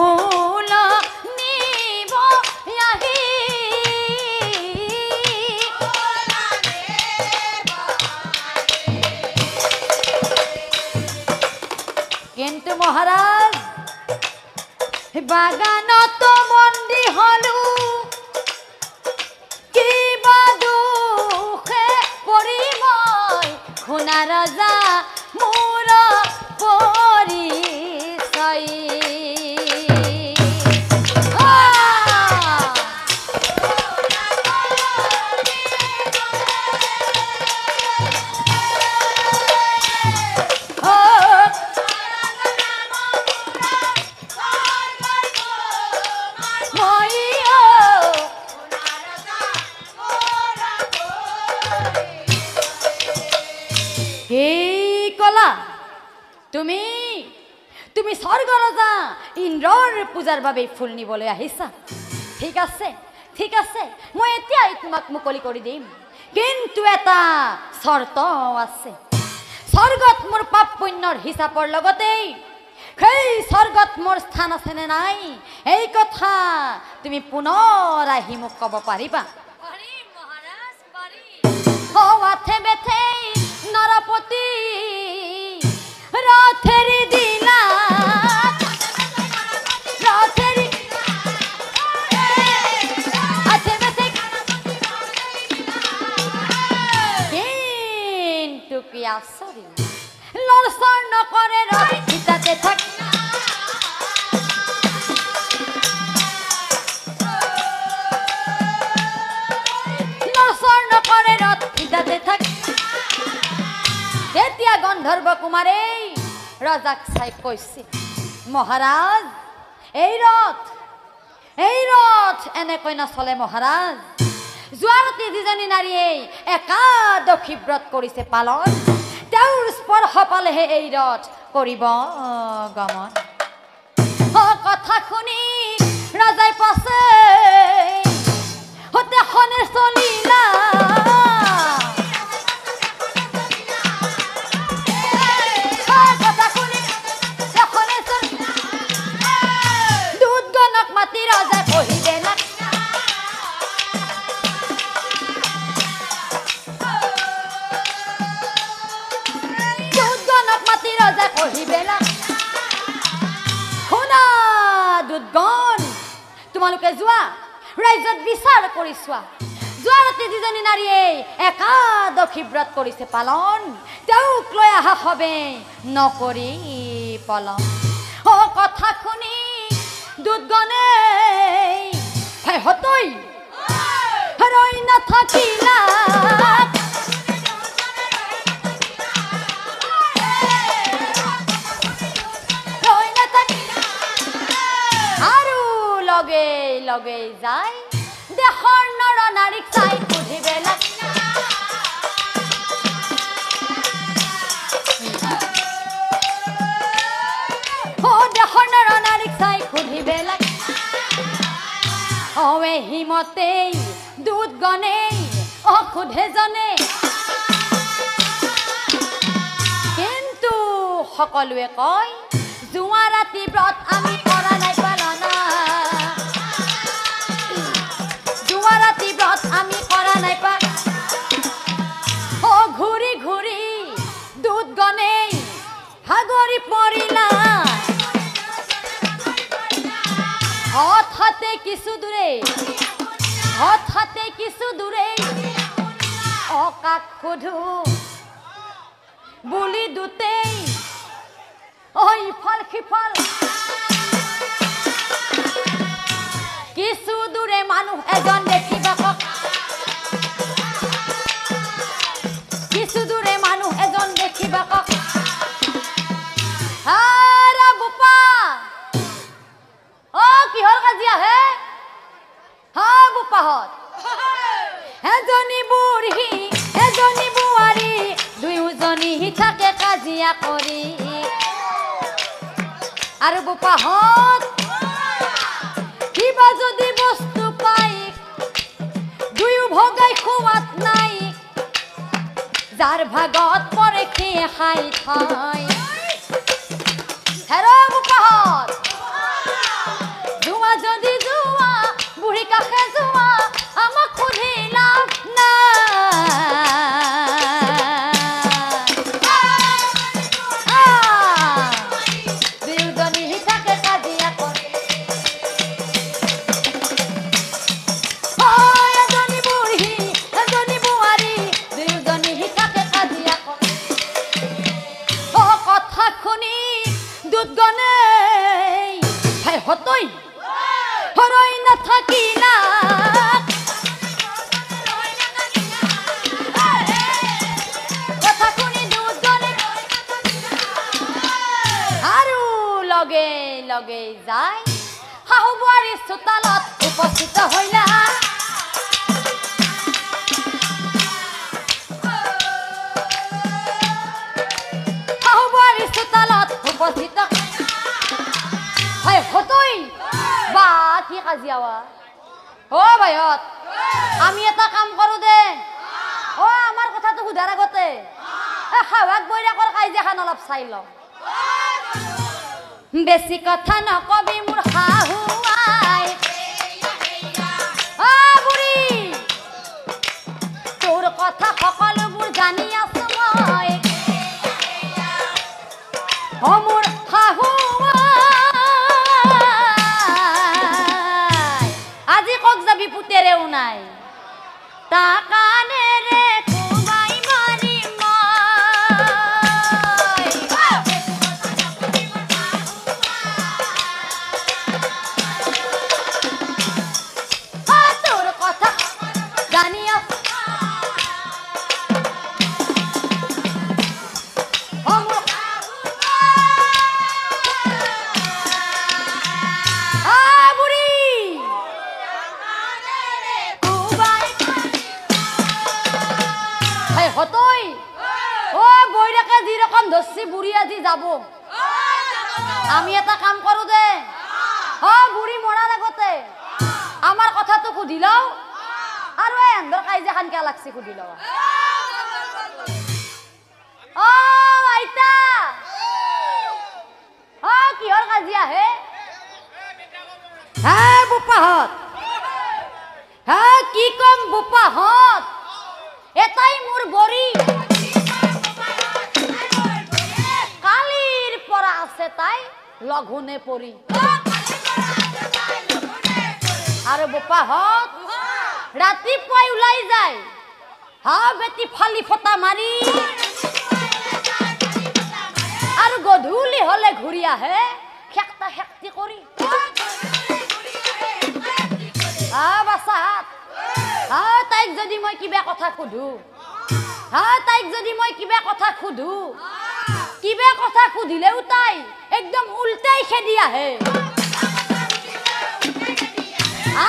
ফুল নিব আহি কিন্তু মহাৰাজ বাগানত বন্দী হলো কিবা দুখে পৰি মই খুনা ৰজা মোৰ পৰিচয় তুমি তুমি স্বৰ্গ ৰজা ইন্দ্ৰৰ পূজাৰ বাবে ফুল নিবলৈ আহিছা ঠিক আছে মই এতিয়াই তোমাক মুকলি কৰি দিম কিন্তু এটা শৰ্ত আছে স্বৰ্গত মোৰ পাপ পুণ্যৰ হিচাপৰ লগতে সেই স্বৰ্গত মোৰ স্থান আছে নে নাই এই কথা তুমি পুনৰ আহি মোক ক'ব পাৰিবা পাৰিম মহাৰাজ পাৰিম ও আথে বেথে নৰপতি রথেরি দিলা রথেরি আছে বেতে কিন্তু কি আসরি লড়সর ন করে রথ খিতাতে থাক লড়সর ন করে রথ খিতাতে থাক তেতিয়া গন্ধর্ব কুমারে রাজাক চাই কৈছে মহারাজ এই রথ এনেকৈ নচলে মহারাজ যোৱাৰাতি যিজনী নাৰীয়ে একাদশী ব্ৰত কৰিছে পালন তেওঁৰ স্পৰ্শ পালেহে এই ৰথ কৰিব গমন কথা শুনি ৰাজাই পাছে হতে খনে চলিলা তোমালোকে যোৱা ৰাজ্যত বিচাৰ কৰি চোৱা যোৱাৰাতি যিজনী নাৰীয়ে একাদশী ব্ৰত কৰিছে পালন তেওঁক লৈ অহা হবে নকৰি পলম কথা শুনি দুধগণে হতৈ ৰৈ নাথাকিলা লগে লগে যায় দেশৰ নৰ নাৰীক চাই সুধিবে দেশৰ নৰ নাৰীক চাই সুধিবে হিমতেই দুধগণেই সোধে জনে কিন্তু সকলোৱে কয় যোৱা ৰাতি ব্ৰত আমি কৰা নাই আমি কৰা নাই পা ঘূৰি ঘূৰি দুধগণেই ভাগৰি পৰিলা হঠাতে কিছু দূৰে অকাক সোধো বুলি দুটেই ইফাল সিফাল কিছু দূৰে মানুহ এজন দেখিবা কিছু দূৰে মানুহ এজন দেখিবা বোপা কিহৰ কাজিয়া হে বোপাহঁত এজনী বুঢ়ী এজনী বোৱাৰী দুয়োজনী থাকে কাজিয়া কৰি আৰু বোপাহঁত কিবা যদি বস্তু পাই দুয়ো ভগাই খোৱাত নাই যাৰ ভাগত পৰে খেয়ে খাই থয় হেৰ বোপাহঁত হতই হৰই না থাকি না কথা শুনি দুজনে আৰু লগে লগে যায় শাহু বোৱাৰীৰ চোতালত উপস্থিত হইলা শাহু বোৱাৰীৰ চোতালত উপস্থিত হয় হতই বা কি কাজিয়াৱা ও ভাইহত আমি এটা কাম কৰো দে ও আমাৰ কথাটো সুধাৰ আগতে খাৱাক বৈৰাকৰ কাজিয়াখন অলপ চাই লওঁ বেছি কথা নকবি মোৰ শাহু আই বুঢ়ী তোৰ কথা সকলোবোৰ জানি আছো মই ও মোৰ শাহু আই আজি কক যাবি পুতেৰেও নাই তা কানেৰে কোবাই মাৰিম তোৰ কথা জানি আছো হতই ও বৈরাকে যেরকম ধরছি বুড়ি আজি যাব আমি এটা কাম করো দে বুড়ি মরার আগতে আমার কথা তো সুধিলাও আর এন্দর কাইজা খান কে লাগছে সুধিলাও ও আইতা কিহর কাজিয়া হে হ্যাঁ বুপাহত হ্যাঁ কি কম বুপাহত এটাই মোর বড়ি কালির পরা আছে তাই লঘুনে পড়ি আর বোপাহত ৰাতিপুৱাই ওলাই যায় বেটি ফালি ফটা মারি আর গধূলি হলে ঘুরি আহে খেকটা খেকটি করি বাসাত তাইক যদি মই কিবা কথা সুধু তাইক যদি মই কিবা কথা সুধু কিবা কথা সুধিলেও তাই একদম উল্টাই খেদি আহে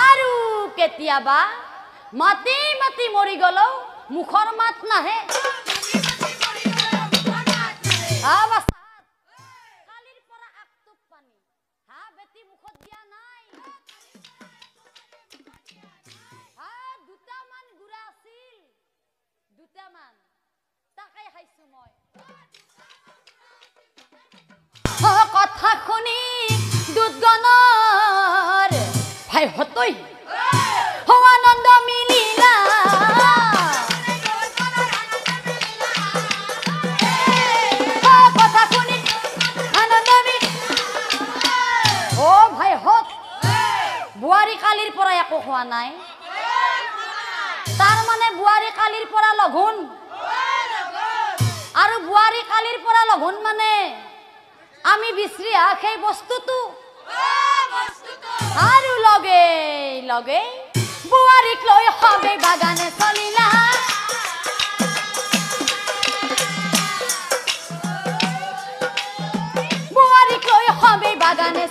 আৰু কেতিয়াবা মাতি মাতি মৰি গলো মুখৰ মাত নাহে কালিৰ পৰা আকটুপ পানী বেটি মুখত দিয়া নাই দুটামান গুড়া আছিল দুটামান তাকাই খাইছো মই কথা শুনি দুধগণৰ ভাই হতই আনন্দ মিলিলা কথা শুনি আনন্দ ও ভাই হত বোৱাৰী কালিৰ পৰা একো খোৱা নাই তার মানে বুয়ারি কালির পরা লঘুন আর বুয়ারি কালির পরা লঘুন মানে আমি বিশ্রিয়া সেই বস্তুটো আর লগে লগে বুয়ারিক লই হবে বাগানে চলিলা বুয়ারিক লই হবে বাগানে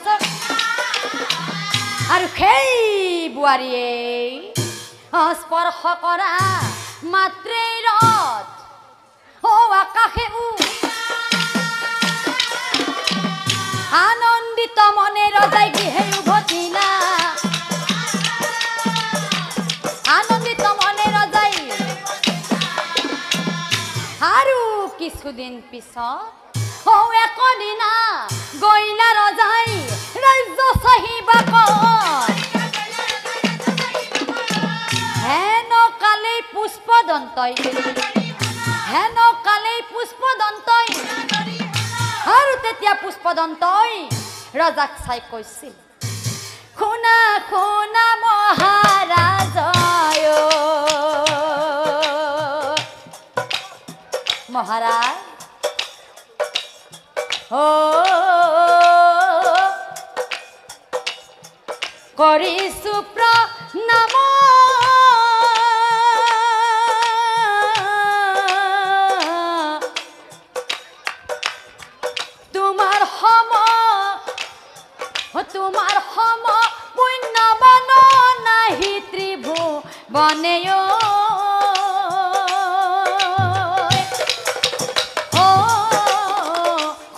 আর সেই বুয়ারিয়ে স্পর্শ করা মাত্রেই রথ আকাশে আনন্দিত মনে রজাই গৃহে উভতিলা আনন্দিত মনে রজাই আৰু কিছুদিন পিছত একদিনা গইলা ৰজাই ৰাজ্য চাহিবা হেন কালে পুষ্পদন্তই হেন কালে পুষ্পদন্তই আৰু তেতিয়া পুষ্পদন্তই ৰজাক চাই কৈছিল শুনা শুনা মহাৰাজ মহাৰাজ ও কৰিছো প্ৰণাম তোমাৰ সম পুণ্যবান নাহি ত্ৰিভুৱনে অ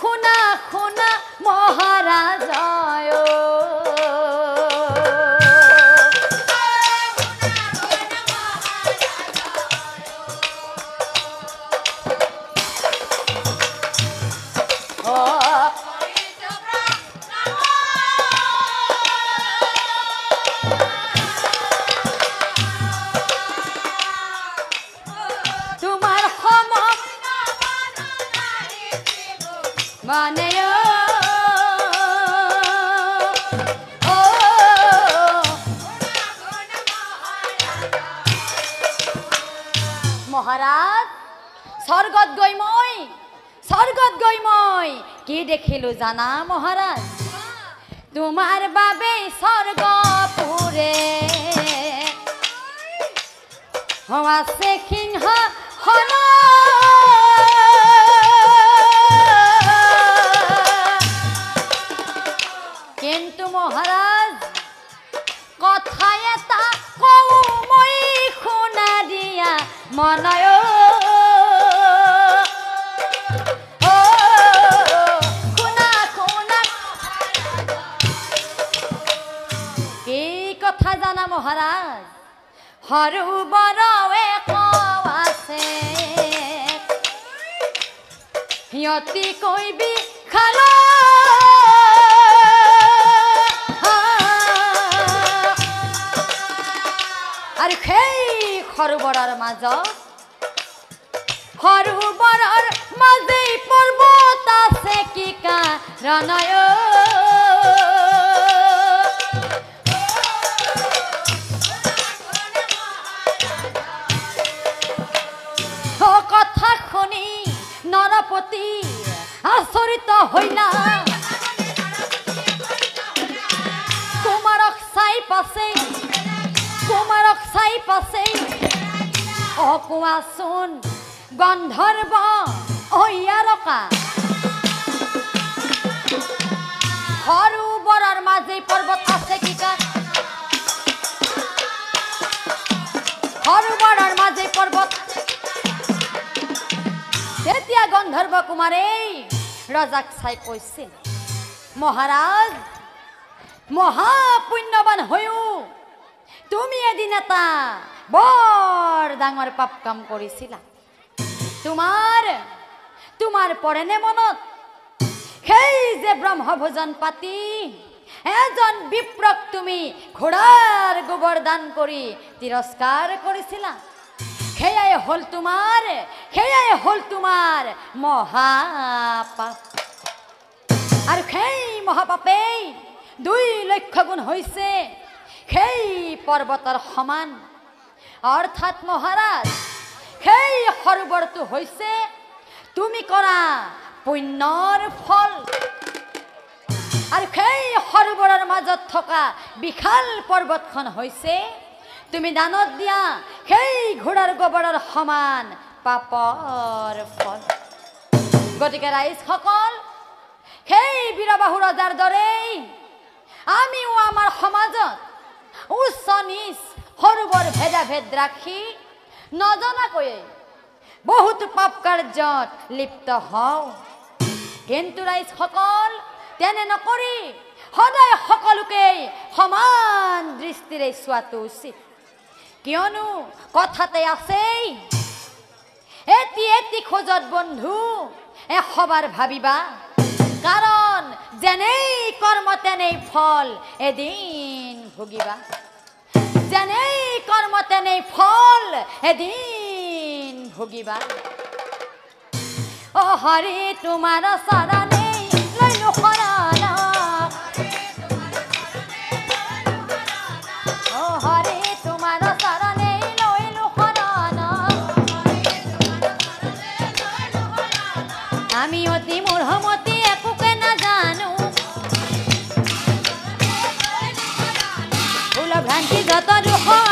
শুনা শুনা মহাৰাজ মানে মহাৰাজ স্বৰ্গত গৈ মই কি দেখিলো জানা মহাৰাজ তোমাৰ বাবে স্বৰ্গ পুৰে আছে সিংহ কিন্তু মহারাজ কথা এটা কও মই শুনা দিয়া মনয় শুনা শুনা কি কথা জানা মহারাজ হৰু বৰৱে আছে সিহঁতি কৈবি খালা আৰ সেই সৰোবৰৰ মাজেই পৰ্বত আছে কি কাৰণয় কথা শুনি নৰপতি আচৰিত হইলা কুমাৰক চাই পাছে কোৱাচোন গন্ধৰ্ব অয়াৰকা সৰোবৰৰ মাজেই পৰ্বত আছে কি সৰোবৰৰ মাজেই পৰ্বত তেতিয়া গন্ধৰ্ব কুমাৰে ৰজাক চাই কৈছিল মহাৰাজ মহাপুণ্যবান হৈও তুমি এদিন এটা বৰ ডাঙৰ পাপ কাম কৰিছিলা তোমাৰ পৰেনে মনত সেই যে ব্ৰহ্মভোজন পাতি এজন বিপ্ৰক তুমি ঘোড়াৰ গোবৰ দান কৰি তিৰস্কাৰ কৰিছিলা সেয়াই হল তোমাৰ মহাপাপ আৰু সেই মহাপাপেই 2 লক্ষ গুণ হৈছে সেই পৰ্বতৰ সমান অৰ্থাৎ মহাৰাজ সেই সৰোবৰটো হৈছে তুমি কৰা পুণ্যৰ ফল আৰু সেই সৰোবৰৰ মাজত থকা বিশাল পৰ্বতখন হৈছে তুমি দানত দিয়া সেই ঘোড়াৰ গোবৰৰ সমান পাপৰ ফল গতিকে ৰাইজসকল সেই বীৰবাহু ৰজাৰ দৰেই আমিও আমাৰ সমাজত উচ্চ নিচ সৰুবৰ ভেদাভেদ ৰাখি নজনাকৈয়ে বহুত পাপ কাৰ্যত লিপ্ত হওঁ কিন্তু ৰাইজসকল তেনে নকৰি সদায় সকলোকে সমান দৃষ্টিৰে চোৱাটো উচিত কিয়নো কথাতে আছেই এটি খোজত বন্ধু এশবাৰ ভাবিবা কাৰণ যেনেই কৰ্ম তেনেই ফল এদিন ভুগিবা যেনেই কৰ্ম তেনেই ফল এদিন ভুগিবা ও হৰি তোমাৰ চৰণে লৈলো শৰণ ও হৰি তোমাৰ চৰণে লৈলো শৰণ আমি অতি মূঢ়মতি একোকে নাজানো শান্তি যত দুখৰ